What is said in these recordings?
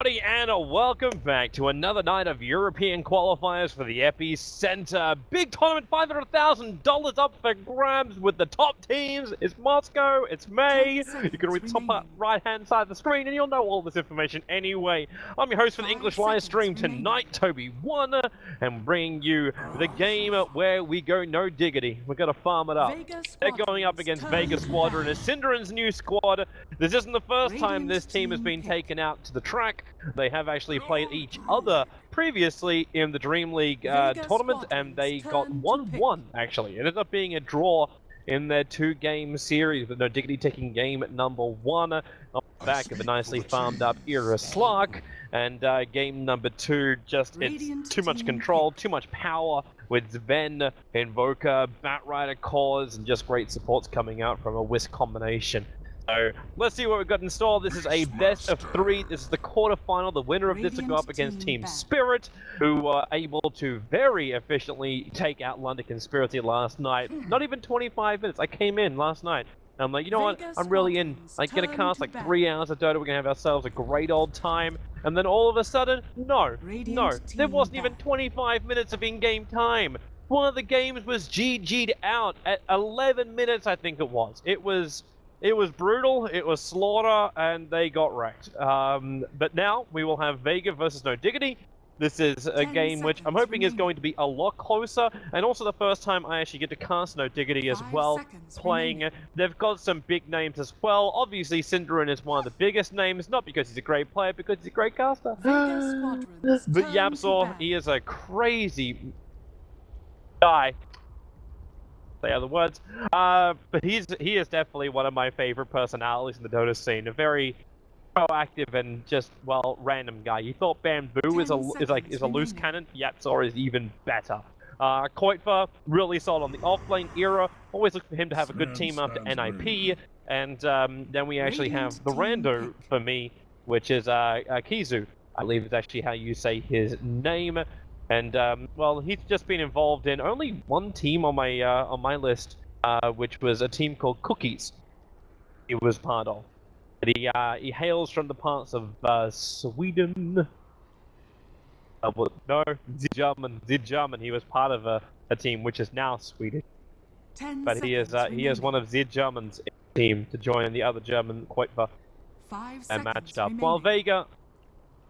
And welcome back to another night of European qualifiers for the EPICENTER. Big tournament, $500,000 up for grabs with the top teams. It's Moscow, it's May. You can read the top right-hand side of the screen and you'll know all this information anyway. I'm your host for the English live stream tonight, Toby1, and bringing you the game where we go no diggity. We're going to farm it up. They're going up against Vega Squadron, it's Cinderen's new squad. This isn't the first time this team has been taken out to the track. They have actually played each other previously in the Dream League tournament, and they got 1-1 actually. It ended up being a draw in their two-game series, with no diggity taking game number 1 on the back of a nicely farmed up Era Slark, and game number 2, just it's too much control, too much power with Sven, Invoker, Batrider cores, and just great supports coming out from a Whisk combination. So let's see what we've got in store. This is a best of 3. This is the quarterfinal. The winner of this will go up against Team Spirit, who were able to very efficiently take out London Conspiracy last night. Not even 25 minutes. I came in last night. And I'm like, you know what? I'm really in. Like, gonna cast like 3 hours of Dota. We're gonna have ourselves a great old time. And then all of a sudden, no. There wasn't even 25 minutes of in-game time. One of the games was GG'd out at 11 minutes, I think it was. It was brutal, it was slaughter, and they got wrecked. But now we will have Vega versus No Diggity. This is a game which I'm hoping is going to be a lot closer, and also the first time I actually get to cast No Diggity as well, playing. They've got some big names as well. Obviously, Cinderen is one of the biggest names, not because he's a great player, because he's a great caster. But Yabsor, he is a crazy guy. Say other words, but he is definitely one of my favorite personalities in the Dota scene. A very proactive and just random guy. You thought Bamboo is a loose cannon? Yapsor is even better. Qualifier really solid on the offlane era. Always look for him to have a good team after NIP, and then we actually have the rando for me, which is Kizu. I believe is actually how you say his name. And he's just been involved in only one team on my list, which was a team called Cookies. He was part of. But he hails from the parts of Sweden. No, German. He was part of a team which is now Swedish. But he is one of the Germans team to join the other German Qualifier and matched up. While Vega,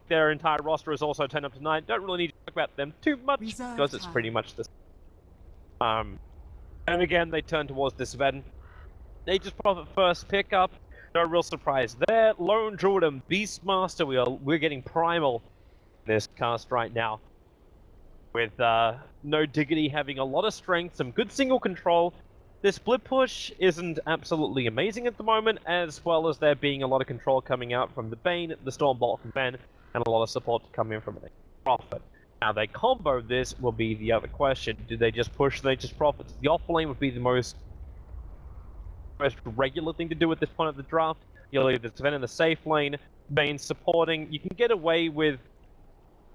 their entire roster is also 10 up to 9. Don't really need to talk about them too much because it's pretty much the same. And again, they turn towards this Sven. They just profit first pickup. No real surprise there. Lone Druid and Beastmaster, we're getting primal in this cast right now. With No Diggity having a lot of strength, some good single control. This split push isn't absolutely amazing at the moment, as well as there being a lot of control coming out from the Bane, the Stormbolt from Ben, and a lot of support to come in from a Prophet. How they combo this will be the other question. Do they just push, they just Prophet? The offlane would be the most regular thing to do at this point of the draft. You'll leave the Sven in the safe lane, Bane supporting. You can get away with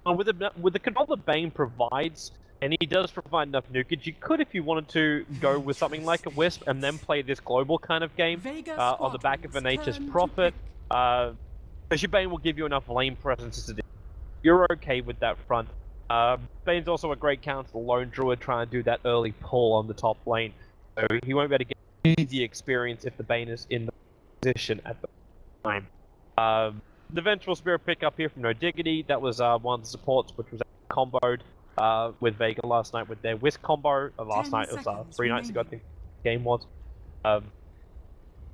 the control that Bane provides, and he does provide enough nukage. You could, if you wanted to, go with something like a Wisp and then play this global kind of game on the back of a Nature's Prophet. Because your Bane will give you enough lane presence to do. You're okay with that front. Bane's also a great counter to the Lone Druid trying to do that early pull on the top lane. So he won't be able to get easy experience if the Bane is in the position at the time. The Vengeful Spirit pick up here from No Diggity. That was one of the supports which was comboed with Vega last night with their Whisk combo. Last night, it was 3 nights ago, I think the game was.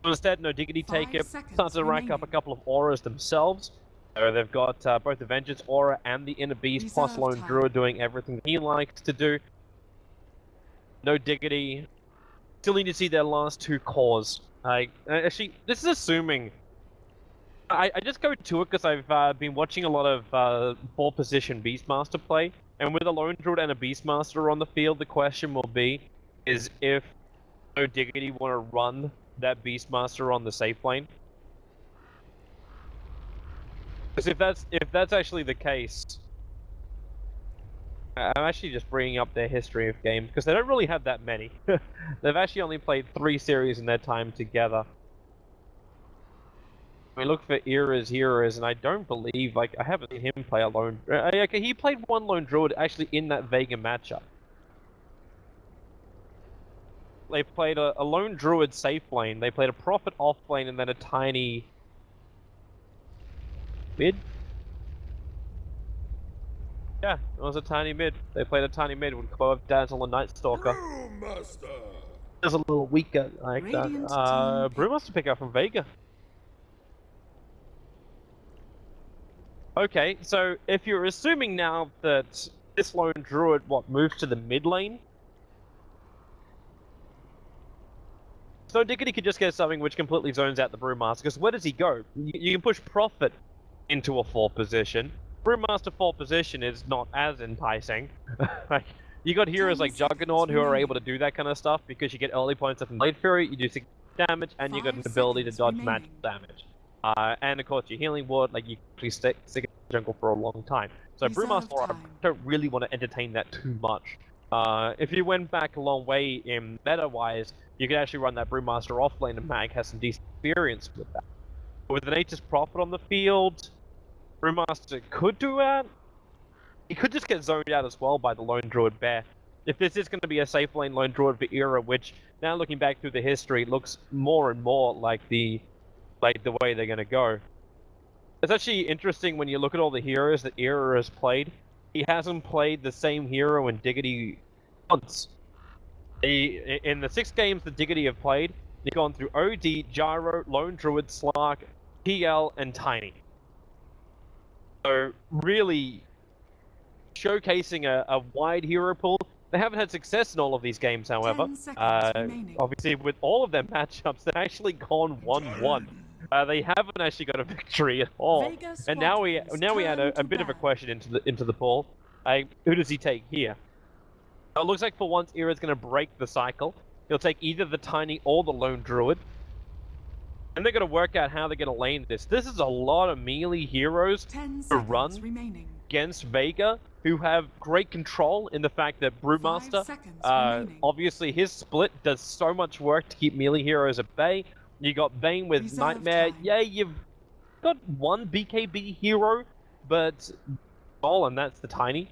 Instead, No Diggity take it, start to rack up a couple of auras themselves. So they've got both the Vengeance aura and the Inner Beast, plus Lone Druid doing everything he likes to do. No Diggity. Still need to see their last 2 cores. Actually, this is assuming. I just go to it because I've been watching a lot of ball position Beastmaster play, and with a Lone Druid and a Beastmaster on the field, the question will be, is if No Diggity want to run that Beastmaster on the safe lane. Because if that's actually the case, I'm actually just bringing up their history of games because they don't really have that many. They've actually only played 3 series in their time together. We look for Era's heroes, and I don't believe, like, I haven't seen him play a lone... okay, he played one lone druid actually in that Vega matchup. They played a lone druid safe lane, they played a prophet off lane, and then a tiny... mid? Yeah, it was a tiny mid. They played a tiny mid with Clove, Dazzle, and Night Stalker. Just a little weaker like that. Brewmaster pick up from Vega. Okay, so if you're assuming now that this lone druid, moves to the mid lane? So Diggity could just get something which completely zones out the Brewmaster, because where does he go? You can push Prophet into a 4 position. Brewmaster 4 position is not as enticing. Like, you got heroes like Juggernaut who are able to do that kind of stuff because you get early points up in Blade Fury, you do 6 damage, and you got an ability to dodge magic damage. And of course, your healing ward, like, you can actually stick in the jungle for a long time. So Brewmaster, I don't really want to entertain that too much. If you went back a long way in meta-wise, you could actually run that Brewmaster offlane, and Mag has some decent experience with that. With an Aegis Prophet on the field, Brewmaster could do that. He could just get zoned out as well by the Lone Druid Bear. If this is going to be a safe lane Lone Druid for Era, which, now looking back through the history, looks more and more like the way they're going to go. It's actually interesting when you look at all the heroes that Era has played. He hasn't played the same hero in Diggity once. In the 6 games that Diggity have played, he's gone through OD, Gyro, Lone Druid, Slark, PL, and Tiny. So, really showcasing a wide hero pool. They haven't had success in all of these games, however. Obviously, with all of their matchups, they've actually gone 1-1. They haven't actually got a victory at all. And now we add a bit of a question into the pool. Who does he take here? It looks like for once Era's going to break the cycle. He'll take either the Tiny or the Lone Druid. And they're going to work out how they're going to lane this. This is a lot of melee heroes to run against Vega, who have great control in the fact that Brewmaster, obviously his split does so much work to keep melee heroes at bay. You got Bane with Nightmare. Yeah, you've got one BKB hero, but and that's the Tiny.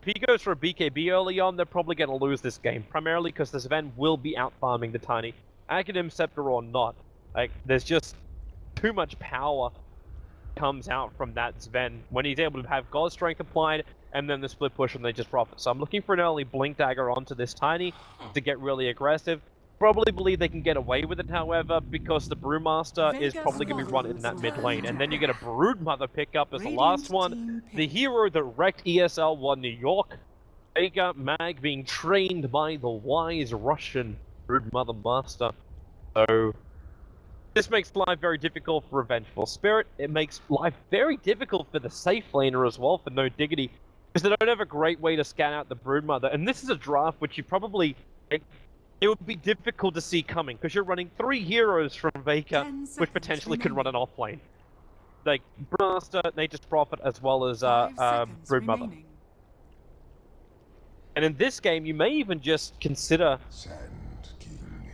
If he goes for a BKB early on, they're probably going to lose this game, primarily because the Sven will be out-farming the Tiny. Academ Scepter or not, like, there's just too much power comes out from that Sven when he's able to have God Strength applied, and then the split push and they just profit. So I'm looking for an early Blink Dagger onto this Tiny to get really aggressive. Probably believe they can get away with it, however, because the Brewmaster is probably going to be run in that mid lane. And then you get a Broodmother pickup as the last one. The hero that wrecked ESL 1 New York. Vega Mag being trained by the wise Russian Broodmother Master. So, this makes life very difficult for Revengeful Spirit. It makes life very difficult for the safe laner as well, for No Diggity, because they don't have a great way to scan out the Broodmother. And this is a draft which you probably... It would be difficult to see coming, because you're running 3 heroes from Vega, which potentially could run an offlane. Like, Brewmaster, Nature's Prophet, as well as Broodmother. And in this game, you may even just consider... Sand King.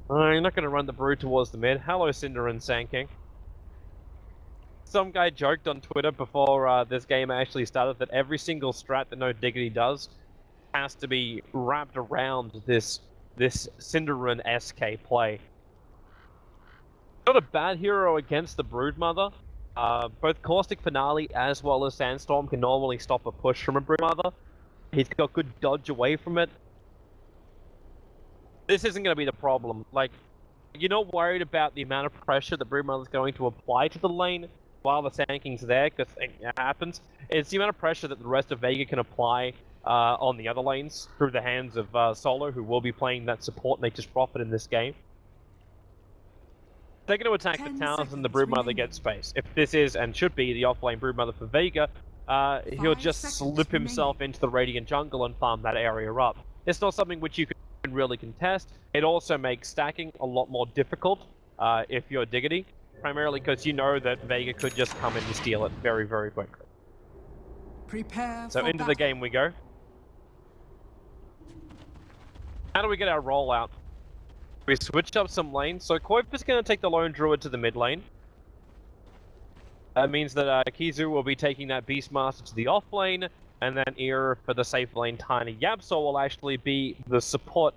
You're not going to run the Brood towards the mid. Hello, Cinder and Sand King. Some guy joked on Twitter before this game actually started that every single strat that No Diggity does has to be wrapped around this Cinderin SK play. Not a bad hero against the Broodmother. Both Caustic Finale as well as Sandstorm can normally stop a push from a Broodmother. He's got good dodge away from it. This isn't going to be the problem. Like, you're not worried about the amount of pressure that Broodmother's going to apply to the lane while the Sand King's there, because it happens. It's the amount of pressure that the rest of Vega can apply on the other lanes through the hands of Solo, who will be playing that support Nature's Prophet in this game. They're going to attack the towers and the Broodmother gets space. If this is, and should be, the offlane Broodmother for Vega, he'll just slip himself into the Radiant Jungle and farm that area up. It's not something which you can really contest. It also makes stacking a lot more difficult if you're Diggity, primarily because you know that Vega could just come in and steal it very, very quickly. So into the game we go. How do we get our rollout? We switched up some lanes. So Qualifier is going to take the Lone Druid to the mid lane. That means that Kizu will be taking that Beastmaster to the off lane, and then Era for the safe lane Tiny Yapsor will actually be the support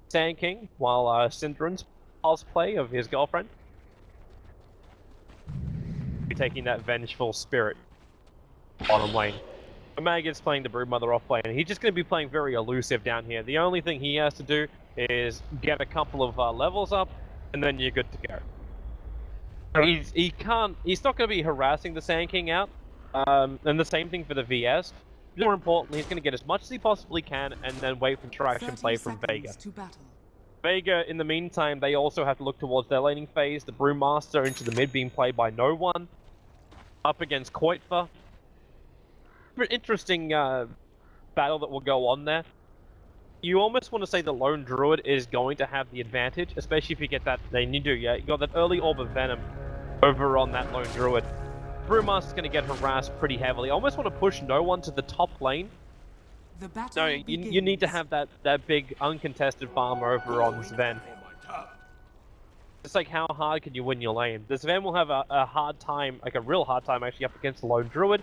Sand King, while Syndron's cosplay of his girlfriend be taking that vengeful spirit bottom lane. Mag is playing the Broodmother off lane, and he's just going to be playing very elusive down here. The only thing he has to do is get a couple of levels up, and then you're good to go. He's not going to be harassing the Sand King out, and the same thing for the VS. More importantly, he's going to get as much as he possibly can, and then wait for interaction play from Vega. Vega, in the meantime, they also have to look towards their laning phase. The Brewmaster into the mid being played by no one, up against Qualifier. Interesting battle that will go on there. You almost want to say the Lone Druid is going to have the advantage, especially if you get that, you got that early Orb of Venom over on that Lone Druid. Brewmaster's going to get harassed pretty heavily. I almost want to push no one to the top lane. No, you need to have that big uncontested farm over on Sven. It's like, how hard can you win your lane? The Sven will have a hard time, like a real hard time actually up against the Lone Druid.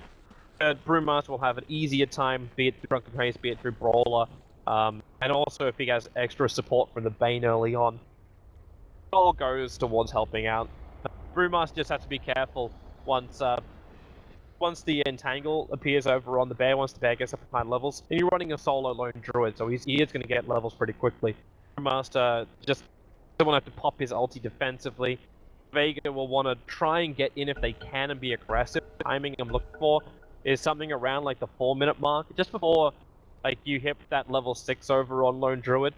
Brewmaster will have an easier time, be it through Drunken Haze, be it through Brawler, and also if he has extra support from the Bane early on. It all goes towards helping out. Brewmaster just has to be careful once the Entangle appears over on the bear, once the bear gets up to 9 levels, and you're running a solo Lone Druid, so he is going to get levels pretty quickly. Brewmaster just doesn't want to have to pop his ulti defensively. Vega will want to try and get in if they can and be aggressive. The timing I'm looking for is something around like the 4-minute mark, just before like you hit that level 6 over on Lone Druid,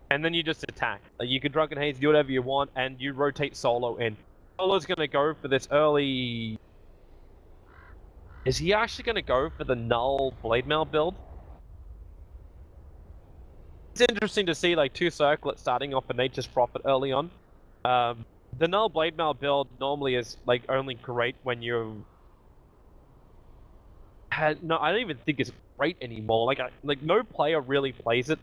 and then you just attack. Like, you can Drunken Haze, do whatever you want, and you rotate Solo in. Solo's going to go for this early... Is he actually going to go for the Null Blade Mail build? It's interesting to see like 2 circlets starting off a Nature's Prophet early on. The Null Blade Mail build normally is like only great when you... No, I don't even think it's great anymore. Like no player really plays it.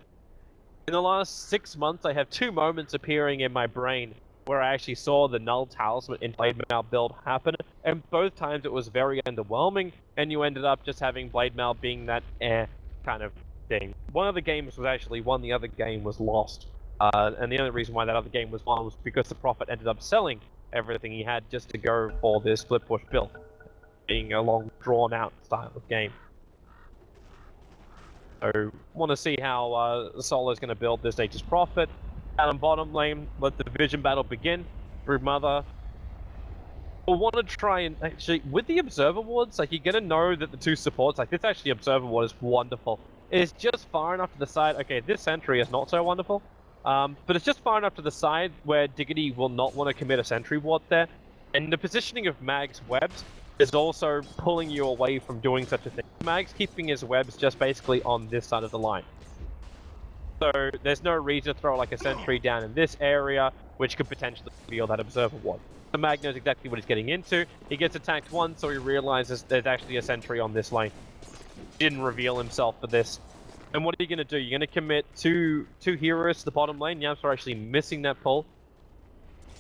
In the last 6 months, I have 2 moments appearing in my brain where I actually saw the Null Talisman in Blade Mail build happen, and both times it was very underwhelming, and you ended up just having Blade Mail being that kind of thing. One of the games was actually won, the other game was lost. And the only reason why that other game was won was because the Prophet ended up selling everything he had just to go for this split push build, being a long, drawn-out style of game. So, want to see how Solo's going to build this Nature's Prophet. Down on bottom lane, let the vision battle begin. Broodmother will want to try and actually, with the Observer Wards, like, you're going to know that the 2 supports, like, this actually Observer Ward is wonderful. It's just far enough to the side, okay, this sentry is not so wonderful, but it's just far enough to the side where Diggity will not want to commit a sentry ward there. And the positioning of Mag's webs is also pulling you away from doing such a thing. Mag's keeping his webs just basically on this side of the line. So there's no reason to throw like a sentry down in this area, which could potentially reveal that Observer Ward. The Mag knows exactly what he's getting into. He gets attacked once, so he realizes there's actually a sentry on this lane. He didn't reveal himself for this. And what are you going to do? You're going to commit two heroes to the bottom lane. Yamps are actually missing that pull.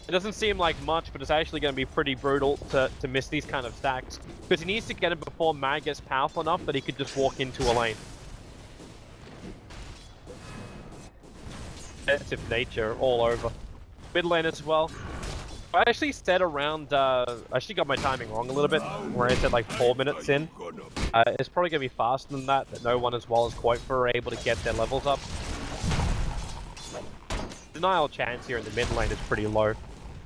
It doesn't seem like much, but it's actually going to be pretty brutal to miss these kind of stacks. Because he needs to get him before Mag gets powerful enough that he could just walk into a lane. Defensive nature all over. Mid lane as well. I actually said around, I actually got my timing wrong a little bit, where I said like 4 minutes in. It's probably going to be faster than that no one as well as Qualifier are able to get their levels up. Denial chance here in the mid lane is pretty low.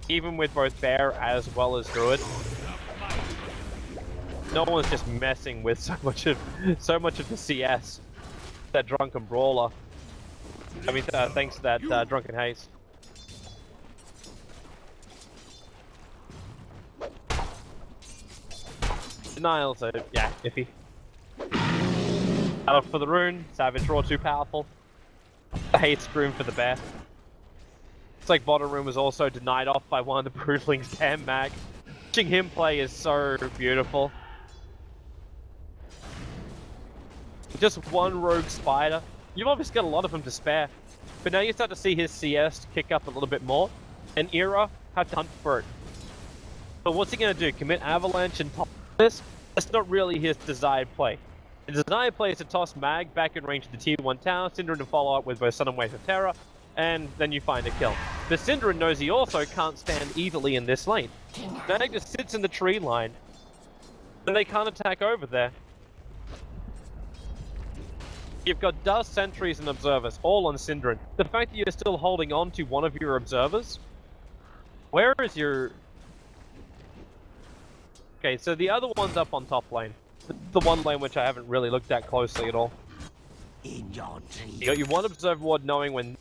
Even with both Bear as well as Druid. No one's just messing with so much of the CS. That Drunken Brawler. I mean, thanks to that Drunken Haze. Denials are, yeah, iffy. Out for the rune, Savage Raw too powerful. The Haste Rune for the Bear. It's like bottom rune was also denied off by one of the Broodlings, Cam Mag. Watching him play is so beautiful. Just one rogue spider. You've obviously got a lot of them to spare. But now you start to see his CS kick up a little bit more. And Era have to hunt for it. But what's he going to do? Commit Avalanche and top this? That's not really his desired play. The desired play is to toss Mag back in range of the tier 1 tower, Synderen to follow up with both Sun and Wave of Terror, and then you find a kill. But Synderen knows he also can't stand easily in this lane. Mag just sits in the tree line, and they can't attack over there. You've got Dust, Sentries, and Observers, all on Synderen. The fact that you're still holding on to one of your Observers, where is your... Okay, so the other one's up on top lane. The one lane which I haven't really looked at closely at all. You got your one Observer Ward knowing when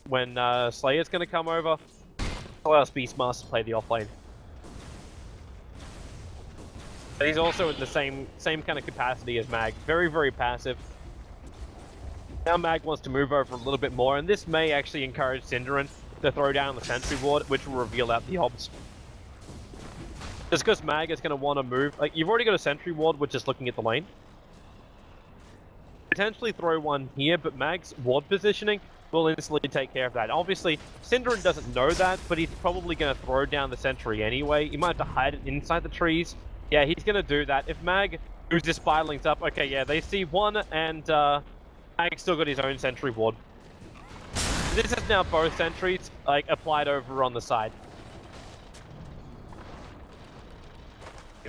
Slayer's going to come over. Allows Beastmaster to play the off lane. But he's also in the same kind of capacity as Mag. Very, very passive. Now Mag wants to move over a little bit more, and this may actually encourage Synderen to throw down the Sentry Ward, which will reveal out the Obs. Just because Mag is going to want to move, like, you've already got a Sentry Ward, which is looking at the lane. Potentially throw one here, but Mag's ward positioning will instantly take care of that. Obviously, Synderen doesn't know that, but he's probably going to throw down the Sentry anyway. He might have to hide it inside the trees. Yeah, he's going to do that. If Mag, who's just spiralings up, okay, yeah, they see one, and Mag's still got his own Sentry Ward. This is now both Sentries, like, applied over on the side.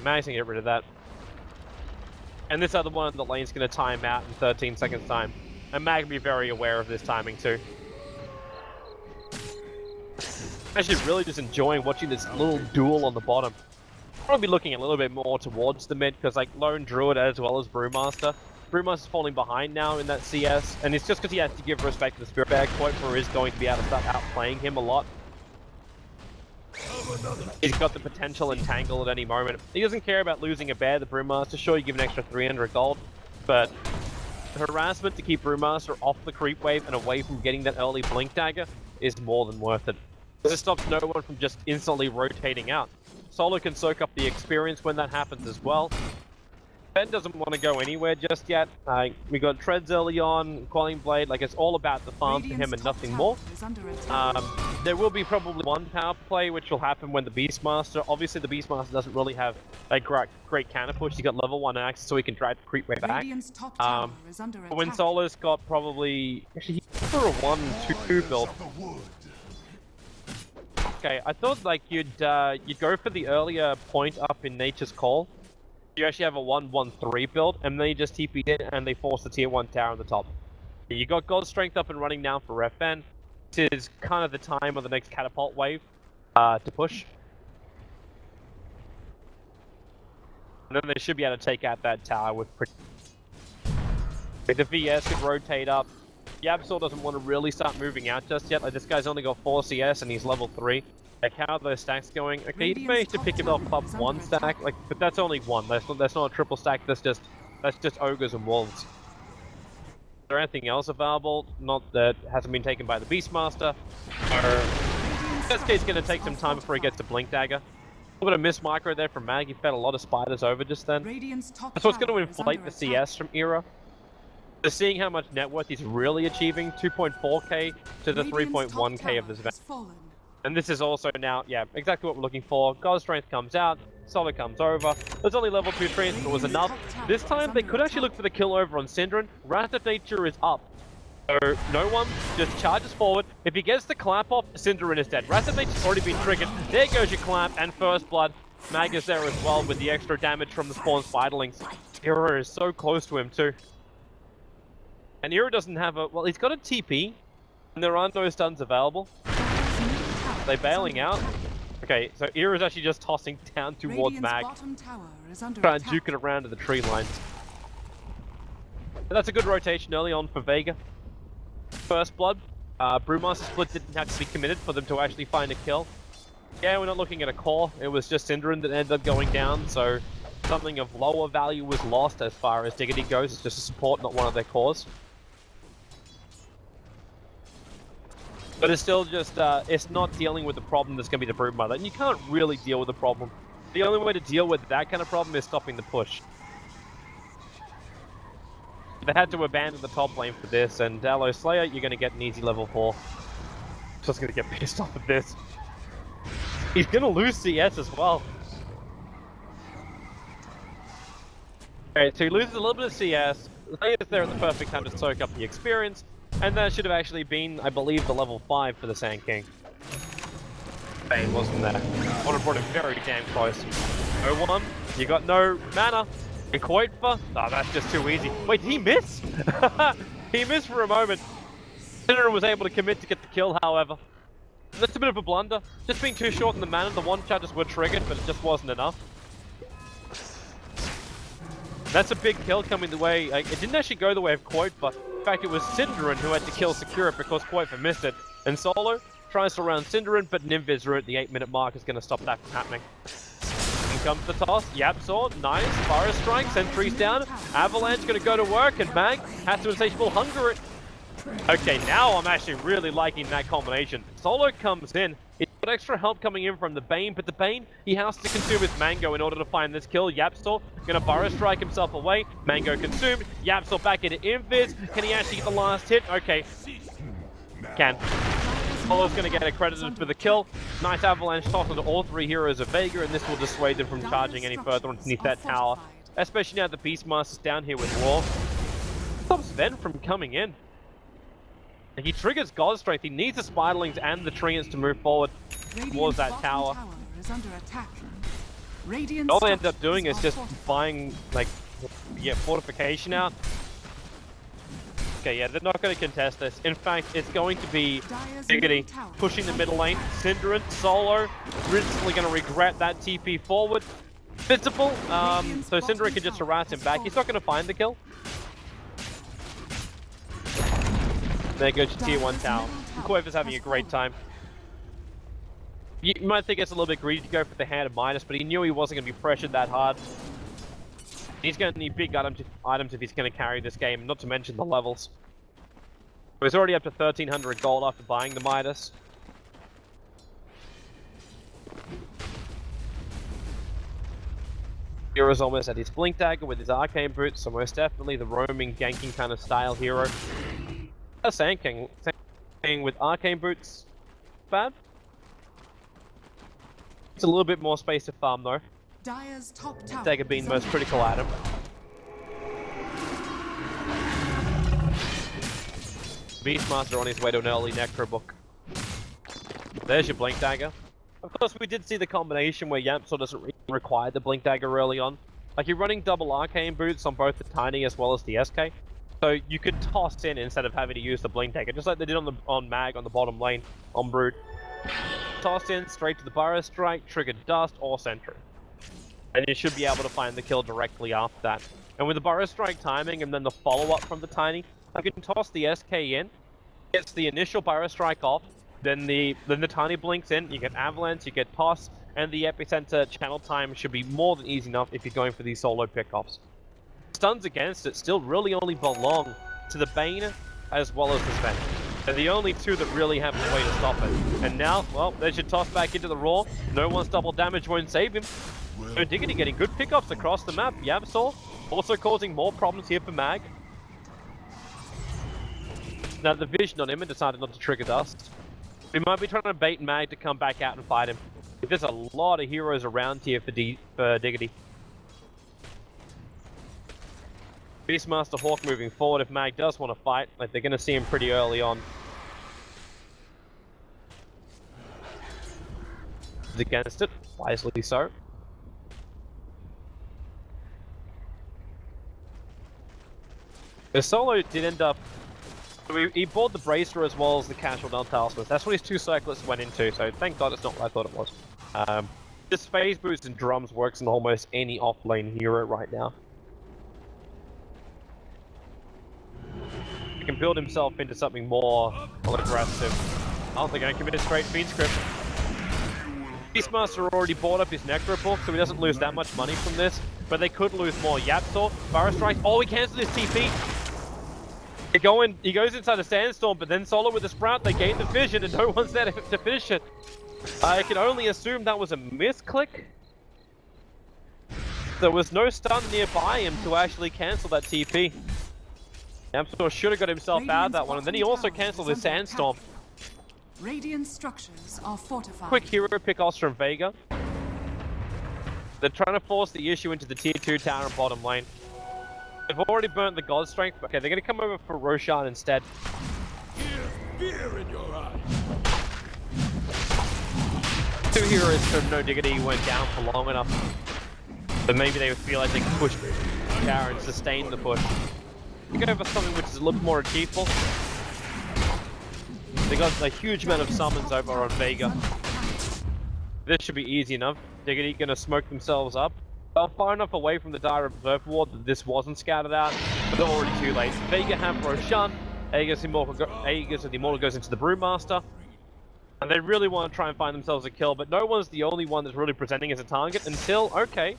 Mag's gonna get rid of that. And this other one in the lane's gonna time out in 13 seconds time. And Mag will be very aware of this timing too. Actually really just enjoying watching this little duel on the bottom. I'll probably be looking a little bit more towards the mid, because like Lone Druid as well as Brewmaster. Brewmaster's falling behind now in that CS, and it's just because he has to give respect to the Spirit Bag. Qualifier is going to be able to start outplaying him a lot. He's got the potential entangle at any moment. He doesn't care about losing a bear, the Brewmaster. Sure, you give an extra 300 gold, but the harassment to keep Brewmaster off the creep wave and away from getting that early blink dagger is more than worth it. This stops no one from just instantly rotating out. Solo can soak up the experience when that happens as well. Ben doesn't want to go anywhere just yet. We got Treads early on, Quelling Blade, like it's all about the farm for him and nothing more. There will be probably one power play which will happen when the Beastmaster, obviously the Beastmaster doesn't really have a great counter push. He's got level 1 access so he can drive the creep way back. But when Solo's got probably, actually he's for a 1-2 build. Okay, I thought like you'd go for the earlier point up in Nature's Call. You actually have a 1-1-3 build, and then you just TP in and they force the tier 1 tower on the top. You got God Strength up and running now for FN. This is kind of the time of the next catapult wave to push. And then they should be able to take out that tower with pretty... The VS could rotate up. Yabsor doesn't want to really start moving out just yet. Like, this guy's only got 4 CS and he's level 3. Like, how are those stacks going? Okay, he managed to pick himself up 1 stack, like, but that's only 1. That's not a triple stack. That's just ogres and wolves. Is there anything else available? Not that hasn't been taken by the Beastmaster. This case going to take some time before he gets the blink dagger. A little bit of miss micro there from Mag. He fed a lot of spiders over just then. That's what's going to inflate the CS from Era. They're seeing how much net worth he's really achieving, 2.4k to the 3.1k of this event. And this is also now, yeah, exactly what we're looking for. God Strength comes out, Solo comes over. There's only level 2 trees, and it was enough. This time, they could actually look for the kill over on Synderen. Wrath of Nature is up. So, no one just charges forward. If he gets the clamp off, Synderen is dead. Wrath of Nature's already been triggered. There goes your clamp, and First Blood. Mag is there as well with the extra damage from the spawn spiderlings. Era is so close to him, too. And Era doesn't have a... Well, he's got a TP, and there are no stuns available. Are they bailing out? Okay, so Era is actually just tossing down towards Mag. Trying to juke it around to the tree line. And that's a good rotation early on for Vega. First Blood. Brewmaster split didn't have to be committed for them to actually find a kill. Yeah, we're not looking at a core. It was just Synderen that ended up going down, so something of lower value was lost as far as Diggity goes. It's just a support, not one of their cores. But it's still just, it's not dealing with the problem that's going to be the Broodmother. And you can't really deal with the problem. The only way to deal with that kind of problem is stopping the push. They had to abandon the top lane for this, and Allo Slayer, you're going to get an easy level 4. Just going to get pissed off at this. He's going to lose CS as well. Alright, so he loses a little bit of CS. Vega's there at the perfect time to soak up the experience. And that should have actually been, I believe, the level 5 for the Sand King. Bane wasn't there. Would have brought him very damn close. 0-1, you got no mana. A Qualifier? Oh, that's just too easy. Wait, did he miss? He missed for a moment. Sinner was able to commit to get the kill, however. That's a bit of a blunder. Just being too short in the mana, the one charges were triggered, but it just wasn't enough. That's a big kill coming the way. Like, it didn't actually go the way of Qualifier. In fact, it was Cinderin who had to kill Secure it because Qualifier missed it. And Solo tries to round Cinderin, but Nimviz at the 8-minute mark is going to stop that from happening. In comes the toss. Yapsaw, nice. Fire Strike, Sentry's down. Avalanche going to go to work, and Mag has to insatiable hunger it. Okay, now I'm actually really liking that combination. Solo comes in. He's got extra help coming in from the Bane, but the Bane, he has to consume his Mango in order to find this kill. Yapsaw gonna Burrow Strike himself away. Mango consumed. Yapsaw back into Invis. Can he actually get the last hit? Okay. Can. Solo's gonna get accredited for the kill. Nice Avalanche toss onto all three heroes of Vega, and this will dissuade them from charging any further underneath that tower. Especially now the Beastmaster's down here with War. Stops Ven from coming in. He triggers God Strength. He needs the Spiderlings and the Treants to move forward towards that tower. All they end up doing is just buying, like, fortification out. Okay, yeah, they're not going to contest this. In fact, it's going to be Diggity pushing the middle lane. Cinderin, Solo, instantly going to regret that TP forward. Visible, so Cinderin can just harass him back. He's not going to find the kill. There goes your tier 1 tower. Qualifier having a great time. You might think it's a little bit greedy to go for the hand of Midas, but he knew he wasn't going to be pressured that hard. He's going to need big items if he's going to carry this game, not to mention the levels. So he's already up to 1300 gold after buying the Midas. Hero's almost at his Blink Dagger with his Arcane Boots, so most definitely the roaming, ganking kind of style hero. Sand King with Arcane Boots, bad. It's a little bit more space to farm though. Dagger being most critical item. Beastmaster on his way to an early Necro book. There's your Blink Dagger. Of course, we did see the combination where Yapsaw doesn't really require the Blink Dagger early on. Like, you're running double Arcane Boots on both the Tiny as well as the SK. So you could toss in instead of having to use the Blink Dagger, just like they did on Mag on the bottom lane on Brood. Toss in straight to the Burrow Strike, trigger Dust or Sentry. And you should be able to find the kill directly after that. And with the Burrow Strike timing and then the follow-up from the Tiny, you can toss the SK in, gets the initial Burrow Strike off, then the Tiny blinks in, you get Avalanche, you get Toss, and the Epicenter channel time should be more than easy enough if you're going for these solo pickoffs. Stuns against it still really only belong to the Bane as well as the Sven. They're the only two that really have a way to stop it. And now, well, there's your toss back into the Raw. No one's double damage won't save him. So Diggity getting good pickups across the map. Yabsaw also causing more problems here for Mag. Now the vision on him and decided not to trigger Dust. We might be trying to bait Mag to come back out and fight him. There's a lot of heroes around here for Diggity. Beastmaster Hawk moving forward if Mag does want to fight, like they're going to see him pretty early on. He's against it, wisely so. The Solo did end up... He bought the Bracer as well as the Casual Null Talisman. That's what his two Cyclists went into, so thank God it's not what I thought it was. This Phase Boost and Drums works in almost any off-lane hero right now. He can build himself into something more aggressive. I don't think I can commit a straight feed script. Beastmaster already bought up his Necro book, so he doesn't lose that much money from this, but they could lose more. Yapsaw, Burrow Strike, oh, he cancelled his TP! He goes inside a Sandstorm, but then Solo with the Sprout, they gain the vision, and no one's there to finish it. I can only assume that was a misclick. There was no stun nearby him to actually cancel that TP. Yapsaw should have got himself out of that one, and then he also cancelled his Sandstorm. Radiant structures are fortified. Quick hero pickoffs from Vega. They're trying to force the issue into the tier 2 tower and bottom lane. They've already burnt the God Strength. Okay, they're going to come over for Roshan instead. Here's fear in your eyes. 2 heroes, so no Diggity went down for long enough. But maybe they would feel like they can push tower and sustain the push. Go for something which is a little bit more achievable. They got a huge amount of summons over on Vega. This should be easy enough. Diggity gonna smoke themselves up. They're far enough away from the dire observer ward that this wasn't scattered out, but they're already too late. Vega have Roshan. Aegis the Immortal goes into the Brewmaster. And they really want to try and find themselves a kill, but no one's the only one that's really presenting as a target until, okay.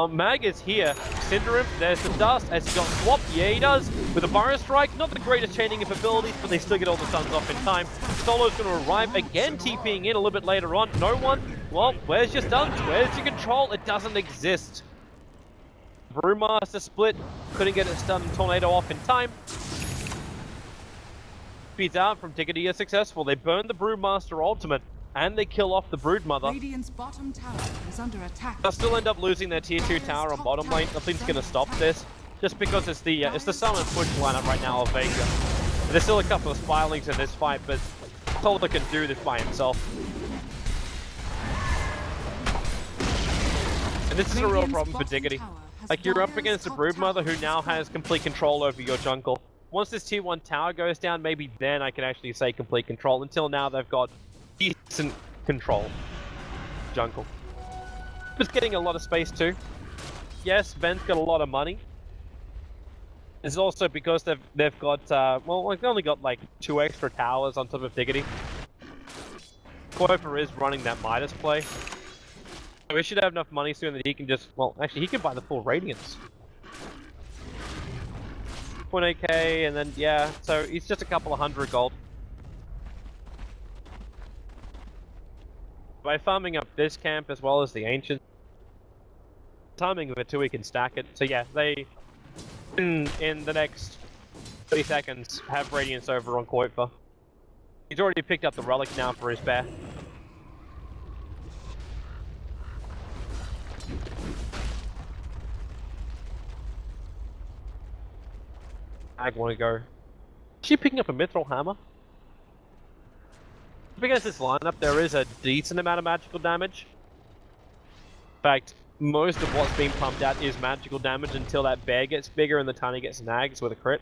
Mag is here. Cinder him, there's the dust, as he got swapped, yeah he does, with a Fire Strike. Not the greatest chaining of abilities, but they still get all the stuns off in time. Solo's going to arrive again, TPing in a little bit later on. No one, well, where's your stuns? Where's your control? It doesn't exist. Brewmaster split, couldn't get a stun and tornado off in time. Speeds out from Diggity is successful. They burn the Brewmaster ultimate, and they kill off the Broodmother. Radiant's bottom tower is under attack. They'll still end up losing their tier 2 tower on bottom lane. Nothing's gonna stop this, just because it's the summon push lineup right now of Vega. There's still a couple of Spirelings in this fight, but Solder can do this by himself. And this is a real problem for Diggity. Like, you're up against a Broodmother who now has complete control over your jungle. Once this tier 1 tower goes down, maybe then I can actually say complete control. Until now, they've got decent control. Jungle. It's getting a lot of space too. Yes, Ben's got a lot of money. It's also because they've got, well, they've only got like 2 extra towers on top of Diggity. Qualifier is running that Midas play. So he should have enough money soon that he can just, well, actually he can buy the full Radiance. 0.8k, and then, yeah, so he's just a couple of 100 gold. By farming up this camp as well as the Ancient, timing of it too, he can stack it. So yeah, they, in the next 30 seconds, have Radiance over on Qualifier. He's already picked up the Relic now for his bear. I want to go. Is she picking up a Mithril Hammer? Against this lineup, there is a decent amount of magical damage. In fact, most of what's being pumped out is magical damage until that bear gets bigger and the tiny gets nags with a crit.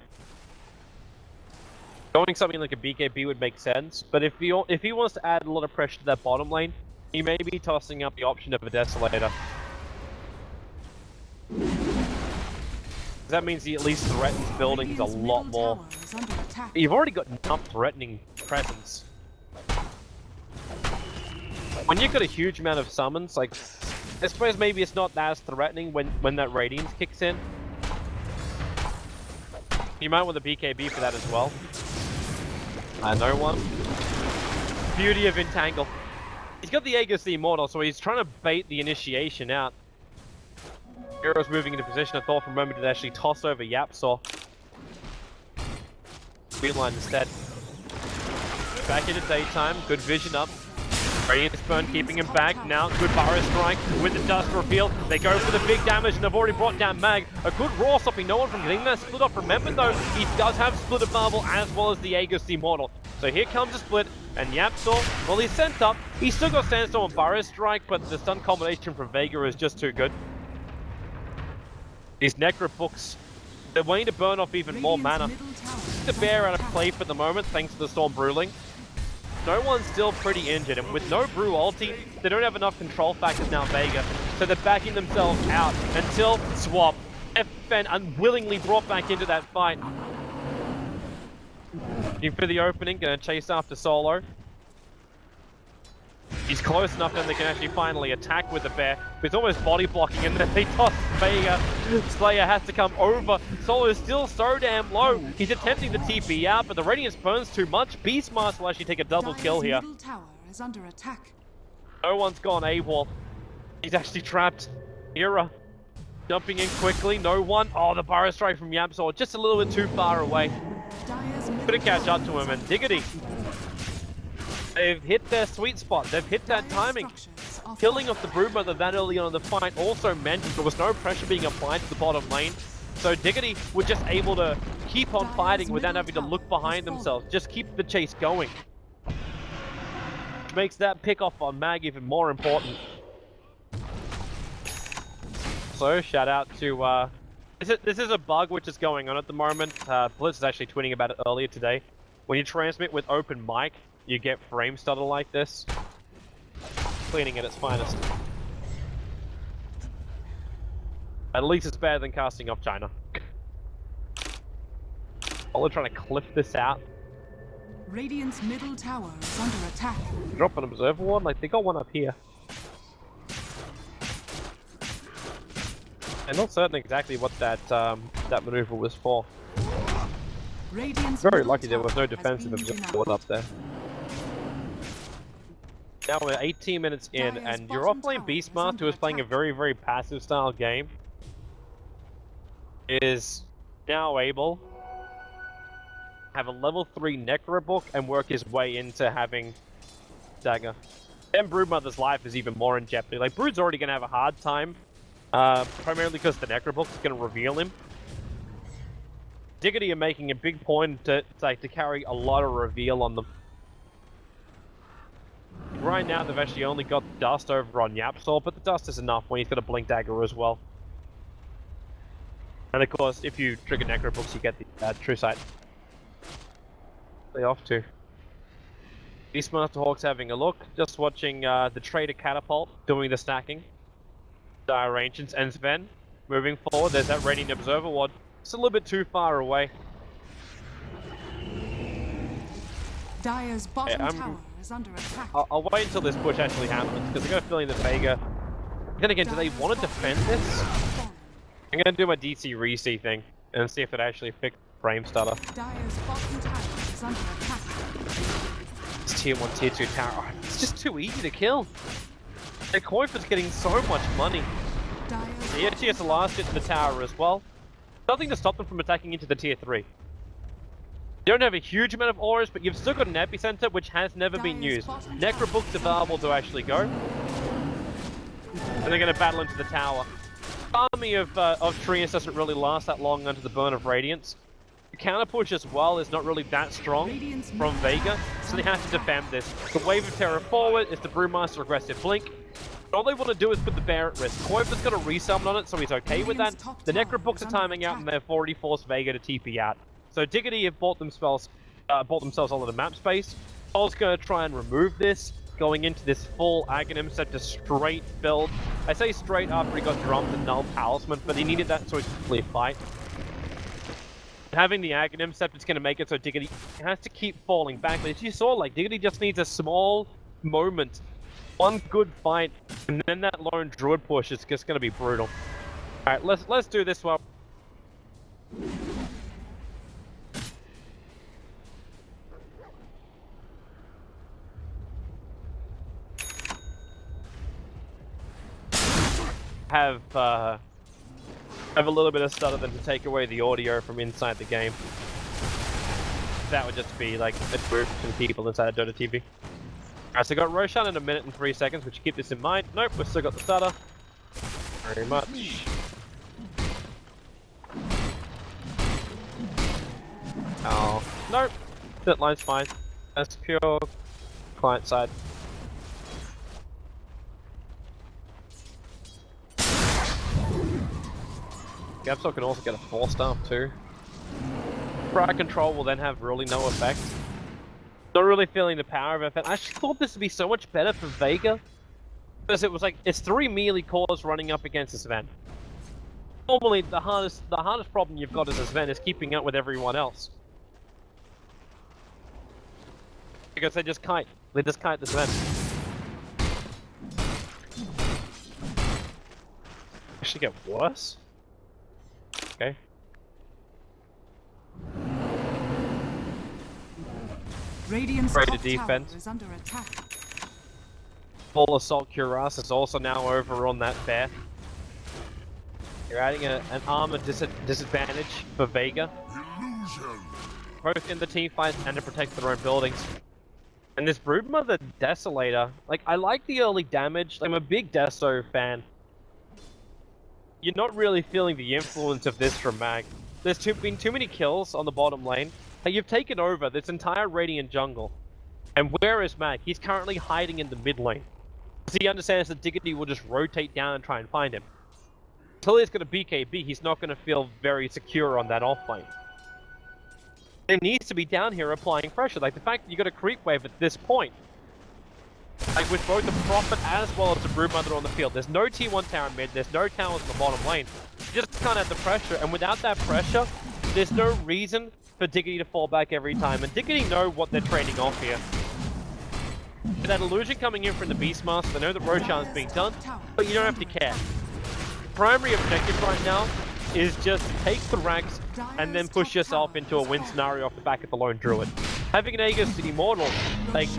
Going something like a BKB would make sense, but if he wants to add a lot of pressure to that bottom lane, he may be tossing up the option of a Desolator. That means he at least threatens buildings a lot more. You've already got enough threatening presence. When you've got a huge amount of summons, like, I suppose maybe it's not as threatening when that Radiance kicks in. You might want the BKB for that as well. No one. Beauty of Entangle. He's got the Aegis the Immortal, so he's trying to bait the initiation out. Hero's moving into position. I thought for a moment to actually toss over Yapsaw. Speedline instead. Back into daytime. Good vision up. Radiance burn keeping him back. Now good Fire Strike with the dust reveal. They go for the big damage and they've already brought down Mag. A good Raw stopping no one from getting that split off. Remember though, he does have Split of Marble as well as the Aegis the Immortal. So here comes a split, and Yapsaw, well, he's sent up. He's still got Sandstorm and Fire Strike, but the stun combination from Vega is just too good. These Necro books, they're waiting to burn off even more mana. The bear out of play for the moment, thanks to the Storm Brewling. No one's still pretty injured, and with no Brew ulti, they don't have enough control factors now, Vega. So they're backing themselves out until swap. FN unwillingly brought back into that fight. Looking for the opening, gonna chase after Solo. He's close enough that they can actually finally attack with the bear. He's almost body blocking and then they toss Vega. Slayer has to come over. Solo is still so damn low. He's attempting to TP out, but the Radiance burns too much. Beastmaster will actually take a double kill here. Middle tower is under attack. No one's gone AWOL. He's actually trapped. Hera jumping in quickly. No one. Oh, the Burrow Strike from Yapsaw just a little bit too far away. Couldn't catch up to him, and Diggity. They've hit their sweet spot. They've hit that timing. Killing off the Broodmother that early on in the fight also meant there was no pressure being applied to the bottom lane. So Diggity were just able to keep on fighting without having to look behind themselves. Just keep the chase going. Which makes that pick off on Mag even more important. So shout out to this is a bug which is going on at the moment. Blitz is actually tweeting about it earlier today. When you transmit with open mic, you get frame stutter like this. Cleaning at its finest. At least it's better than casting off China. While we're trying to clip this out. Radiant's middle tower is under attack. Drop an observer ward, like they got one up here. I'm not certain exactly what that that maneuver was for. Radiant's Very middle lucky there tower was no has defensive been observer denied. ward up there. Now we're 18 minutes in, Dire's and you're bottom off playing tower is Beastmaster, under who is playing a attack. very, very passive style game. Is now able to have a level 3 Necro book and work his way into having Dagger. Then Broodmother's life is even more in jeopardy. Like, Brood's already going to have a hard time, primarily because the Necro book is going to reveal him. Diggity are making a big point to carry a lot of reveal on them. Right now, they've actually only got dust over on Yapsor, but the dust is enough when he's got a Blink Dagger as well. And of course, if you trigger Necro books, you get the True Sight. They off to. Beastmaster Hawk's having a look, just watching the Trader Catapult doing the stacking. Dire Ancients and Sven moving forward. There's that Radiant Observer Ward. It's a little bit too far away. Dire's bottom tower is under attack. I'll wait until this push actually happens, because I got a feeling that Vega... Then again, do they want to defend this? I'm going to do my DC Re-See thing, and see if it actually fixes frame stutter. Dire's bottom tower is under attack. It's tier 1, tier 2 tower. Oh, it's just too easy to kill. The Qualifier getting so much money. Dire's He actually has the last hit to the tower as well. Nothing to stop them from attacking into the tier 3. You don't have a huge amount of auras, but you've still got an epicenter which has never been used. Necro book's available to actually go. And they're going to battle into the tower. Army of Trias doesn't really last that long under the burn of Radiance. The counter push as well is not really that strong from Vega, so they have to defend this. The Wave of Terror forward is the Brewmaster aggressive blink. All they want to do is put the bear at risk. Koiva's got a resummon on it, so he's okay with that. The Necro books are timing out, and they've already forced Vega to TP out. So Diggity have bought themselves a lot of map space. Paul's going to try and remove this, going into this full Aghanim Scepter straight build. I say straight after he got drummed and null talisman, but he needed that so he could clear fight. Having the Aghanim Scepter is going to make it so Diggity has to keep falling back. But as you saw, like, Diggity just needs a small moment, one good fight, and then that lone Druid push is just going to be brutal. Alright, let's do this one. Have a little bit of stutter than to take away the audio from inside the game. That would just be like a group of people inside of Dota TV. Alright, so got Roshan in 1 minute and 3 seconds, which keep this in mind. Nope, we've still got the stutter. Very much. Oh, nope. That line's fine. That's pure client side. Gapsol can also get a 4-star too. Prior control will then have really no effect. Not really feeling the power of it. I actually thought this would be so much better for Vega. Because it was like, it's 3 melee cores running up against this Sven. Normally, the hardest problem you've got as a Sven is keeping up with everyone else. Because they just kite the Sven. Actually get worse? Okay. Radiant's Greater top defense. tower is under attack. Full Assault Cuirass is also now over on that bear. You're adding an armor disadvantage for Vega. Illusion. Both in the team fight and to protect their own buildings. And this Broodmother Desolator, like, I like the early damage. I'm a big Deso fan. you're not really feeling the influence of this from Mag. There's been too many kills on the bottom lane. Like, you've taken over this entire Radiant jungle. And where is Mag? He's currently hiding in the mid lane. So he understands that Diggity will just rotate down and try and find him. Until he's got a BKB, he's not going to feel very secure on that off lane. He needs to be down here applying pressure. Like, the fact that you got a creep wave at this point, like with both the Prophet as well as the Broodmother on the field, there's no T1 tower mid, there's no towers in the bottom lane. You just can't have the pressure, and without that pressure, there's no reason for Diggity to fall back every time. And Diggity know what they're trading off here. That illusion coming in from the Beastmaster, they know that Roshan's being done, but you don't have to care. Primary objective right now is just to take the ranks and then push yourself into a win scenario off the back of the Lone Druid. Having an Aegis Immortal, like,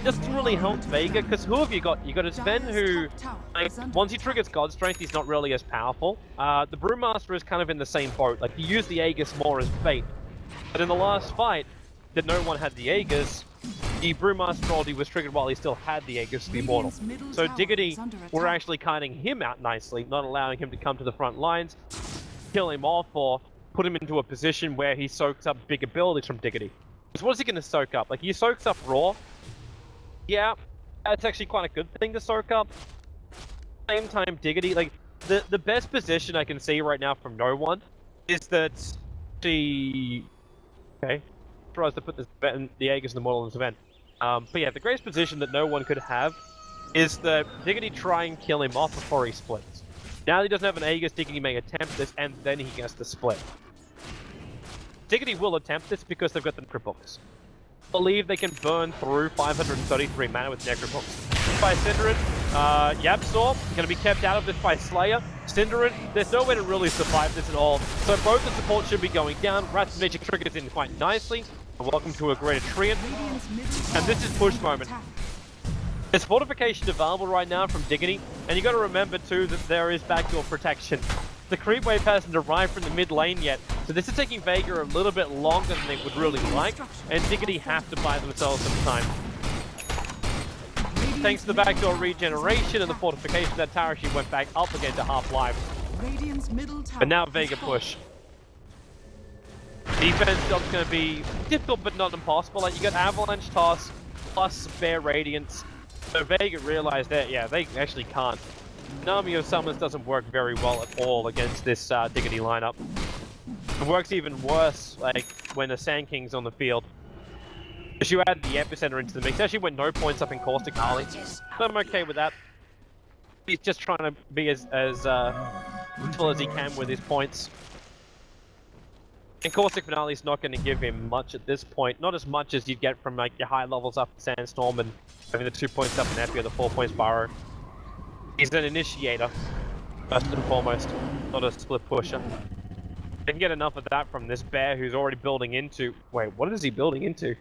doesn't really help Vega, because who have you got? You got a Sven who, like, once he triggers God Strength, he's not really as powerful. The Brewmaster is kind of in the same boat. Like, you use the Aegis more as bait. But in the last fight, that no one had the Aegis, the Brewmaster ulti was triggered while he still had the Aegis the Immortal. So Diggity were actually kiting him out nicely, not allowing him to come to the front lines, kill him off, or put him into a position where he soaks up big abilities from Diggity. So what is he going to soak up? Like, he soaks up Raw. Yeah, that's actually quite a good thing to soak up. Same time, Diggity, like, the best position I can see right now from no one is that she... Okay. Tries to put this the Aegis in the model in this event. But yeah, the greatest position that no one could have is that Diggity try and kill him off before he splits. Now that he doesn't have an Aegis, Diggity may attempt this, and then he gets to split. Diggity will attempt this because they've got the Necrobooks. I believe they can burn through 533 mana with Necrobooks. By Synderin, Yabsaw going to be kept out of this by Slayer. Synderin, there's no way to really survive this at all. So both the support should be going down. Wrath of Nature triggers in quite nicely. Welcome to a Greater Treant. And this is push moment. There's fortification available right now from Diggity, and you got to remember too that there is backdoor protection. The creep wave hasn't arrived from the mid lane yet, so this is taking Vega a little bit longer than they would really like, and Diggity have to buy themselves some time. Thanks to the backdoor regeneration and the fortification, that tower she went back up again to half life. But now Vega push. Defense job's going to be difficult but not impossible. Like, you got Avalanche Toss plus Spare Radiance. So Vega realized that, yeah, they actually can't. An army of summons doesn't work very well at all against this Diggity lineup. It works even worse, like, when the Sand King's on the field. If you add the Epicenter into the mix, actually went no points up in Caustic Harley. But I'm okay with that. He's just trying to be as useful as he can with his points. And Caustic Finale's not going to give him much at this point. Not as much as you'd get from, like, your high levels up in Sandstorm and having the 2 points up in Epi or the 4 points Burrow. He's an initiator, first and foremost, not a split pusher. They can get enough of that from this bear who's already building into... Wait, what is he building into?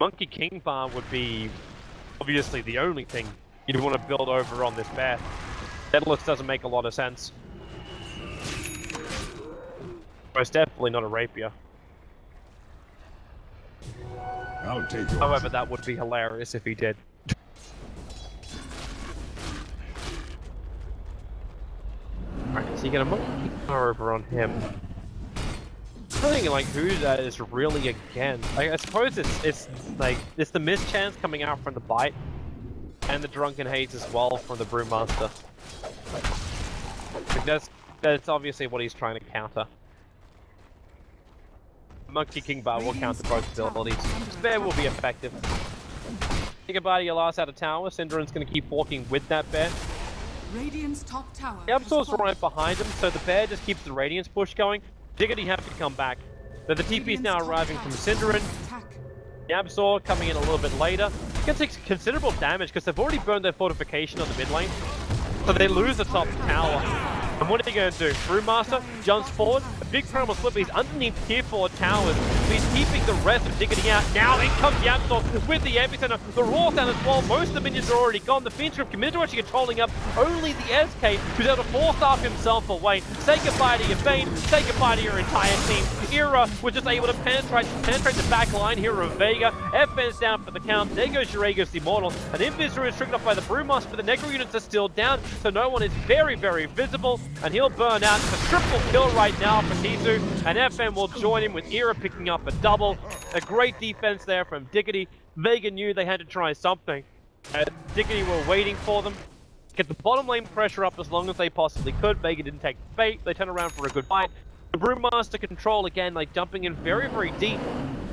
Monkey King Farm would be obviously the only thing you'd want to build over on this bear. Deadlifts doesn't make a lot of sense. Most definitely not a rapier. I'll take yours. However, that would be hilarious if he did. Alright, so you get a monkey power over on him. I'm thinking, like, who that is really against. Like, I suppose it's like, it's the mischance coming out from the bite, and the drunken haze as well from the Brewmaster. Like, that's obviously what he's trying to counter. Monkey King Bar will counter both abilities. Bear will be effective. Think about your last out of tower. Synderin's going to keep walking with that bear. Radiant's top tower. Yabsaw's right behind him, so the bear just keeps the Radiance push going. Diggity have to come back. But the TP is now arriving from Synderin. Yabsaw coming in a little bit later. It's going to take considerable damage because they've already burned their fortification on the mid lane. So they lose the top tower. And what are you going to do? Brewmaster jumps forward, big problem with Flip. He's underneath tier 4 towers, so he's keeping the rest of Diggity out. Now in comes Yamsor with the epicenter. The Raw's down as well. Most of the minions are already gone. The Phoenix Group committed to actually controlling up only the SK, who's able to force off himself away. Say goodbye to your Bane, say goodbye to your entire team. Era was just able to penetrate the back line here of Vega. FN's down for the count. There goes Juragos the Immortal. And Invis is triggered off by the Brewmaster, but the Necro units are still down, so no one is very, very visible. And he'll burn out. It's a triple kill right now for Kizu. And FN will join him with Era picking up a double. A great defense there from Diggity. Vega knew they had to try something. Diggity were waiting for them. Get the bottom lane pressure up as long as they possibly could. Vega didn't take the bait. They turned around for a good fight. The Brewmaster control again, like jumping in very, very deep.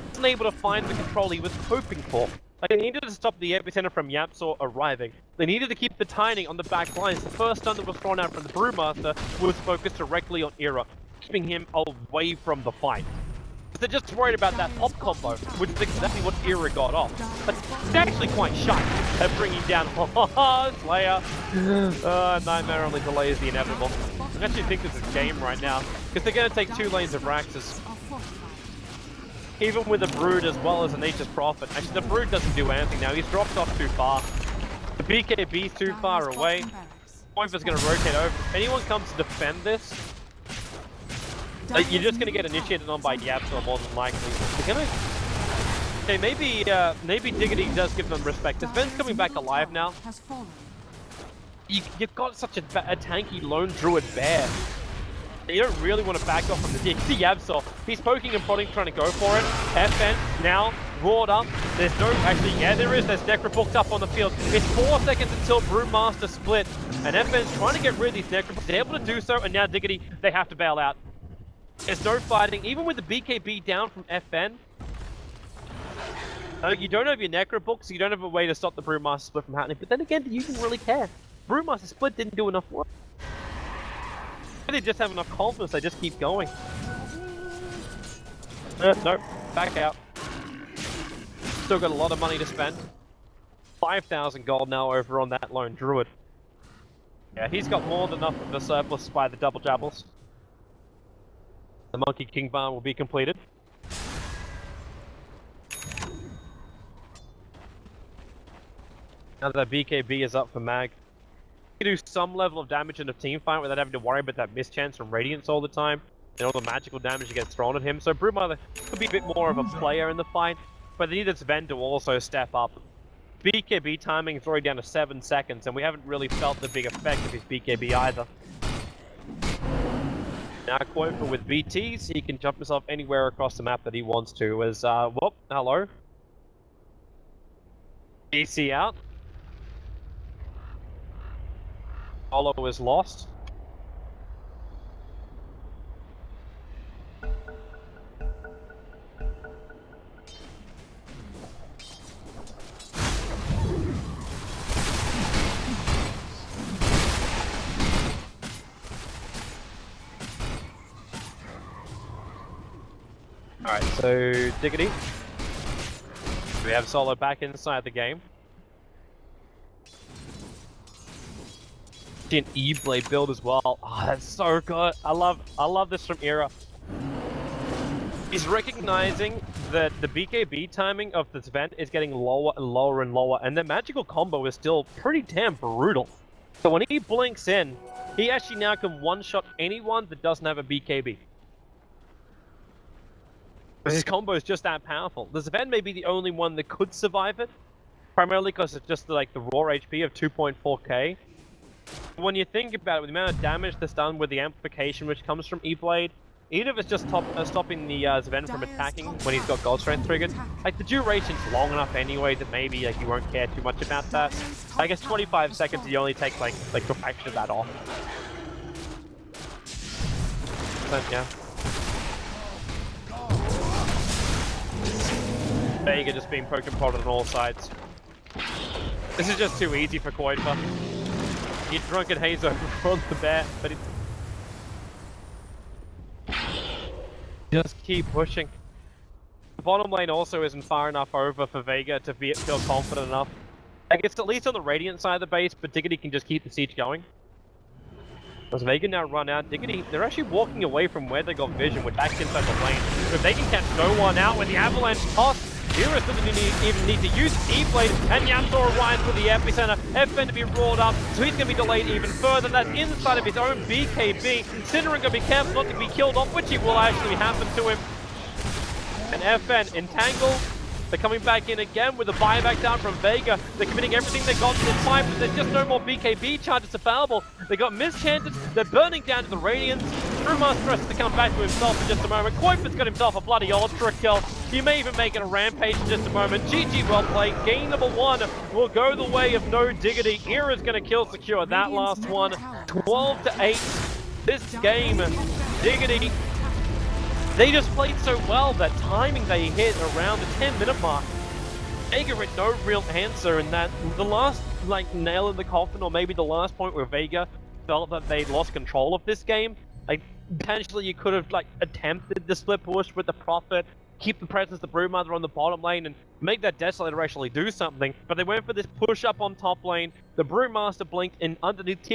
Wasn't able to find the control he was hoping for. Like, they needed to stop the epicenter from Yapsor arriving. They needed to keep the timing on the back lines. The first stun that was thrown out from the Brewmaster was focused directly on Era, keeping him away from the fight. They're just worried about that pop combo, which is exactly what Era got off. But it's actually quite shy at bringing down Slayer. Nightmare only delays the inevitable. I actually think this is game right now, because they're going to take 2 lanes of Raxus. Even with the Brood as well as a Nature's Prophet. Actually, the Brood doesn't do anything now. He's dropped off too far. The BKB's too far away. Qualifier is going to rotate over. If anyone comes to defend this, you're just going to get initiated on by Yapsor more than likely. They're going to... Okay, maybe Diggity does give them respect. This Ben's coming back alive now. You've got such a tanky lone druid bear. You don't really want to back off from the DiG. See Yapsor. He's poking and prodding, trying to go for it. FN now roared up. There's no... Actually, yeah, there is. There's Necro booked up on the field. It's 4 seconds until Brewmaster split. And FN's trying to get rid of these Necro. They're able to do so, and now Diggity, they have to bail out. There's no fighting. Even with the BKB down from FN, you don't have your Necro book, so you don't have a way to stop the Brewmaster split from happening. But then again, you didn't really care. Brewmaster split didn't do enough work. They just have enough confidence, they just keep going. Nope, back out. Still got a lot of money to spend. 5,000 gold now over on that lone druid. Yeah, he's got more than enough of a surplus by the double jabbles. The Monkey King Barn will be completed. Now that BKB is up for Mag. He can do some level of damage in a team fight without having to worry about that mischance from Radiance all the time. And all the magical damage that gets thrown at him. So Brewmother could be a bit more of a player in the fight. But they need Sven to also step up. BKB timing is already down to 7 seconds. And we haven't really felt the big effect of his BKB either. Now Qualifier with BTs, he can jump himself anywhere across the map that he wants to. As, whoop, hello. DC out. Hollow is lost. Alright, so Diggity. We have Solo back inside the game. An E-Blade build as well. Oh, that's so good. I love this from Era. He's recognizing that the BKB timing of this event is getting lower and lower and lower, and the magical combo is still pretty damn brutal. So when he blinks in, he actually now can one-shot anyone that doesn't have a BKB. His combo is just that powerful. This event may be the only one that could survive it, primarily because it's just like the raw HP of 2.4k. When you think about it, with the amount of damage that's done with the amplification which comes from E-Blade, even if it's just stopping the Sven from attacking when he's got Gold Strength triggered, like the duration's long enough anyway that maybe like you won't care too much about that. I guess 25 seconds you only take like a fraction of that off. But yeah. Vega just being poked and prodded on all sides. This is just too easy for Qualifier. He drunken haze over on the bear, but it... Just keep pushing. The bottom lane also isn't far enough over for Vega to feel confident enough. Like, it's at least on the Radiant side of the base, but Diggity can just keep the siege going. As Vega now run out, Diggity, they're actually walking away from where they got vision, which back inside the lane. So if they can catch no one out with the avalanche toss, Heroes doesn't even need to use E-Blade, and Yamtor Orion for the epicenter. FN to be rolled up, so he's going to be delayed even further. That's inside of his own BKB. Considering going to be careful not to be killed off, which he will actually happen to him. And FN entangled. They're coming back in again with a buyback down from Vega. They're committing everything they got to this fight, but there's just no more BKB charges available. They got mischanted. They're burning down to the Radiance. Brewmaster has to come back to himself in just a moment. Qualifier got himself a bloody ultra kill. He may even make it a rampage in just a moment. GG, well played. Game number 1 will go the way of no Diggity. Era's going to kill secure that last one. 12-8. This game, Diggity. They just played so well that timing they hit around the 10-minute mark. Vega with no real answer, and that the last nail in the coffin, or maybe the last point where Vega felt that they'd lost control of this game. Potentially you could have attempted the split push with the Prophet, keep the presence of the Brewmother on the bottom lane, and make that Desolator actually do something. But they went for this push up on top lane. The Brewmaster blinked in underneath tier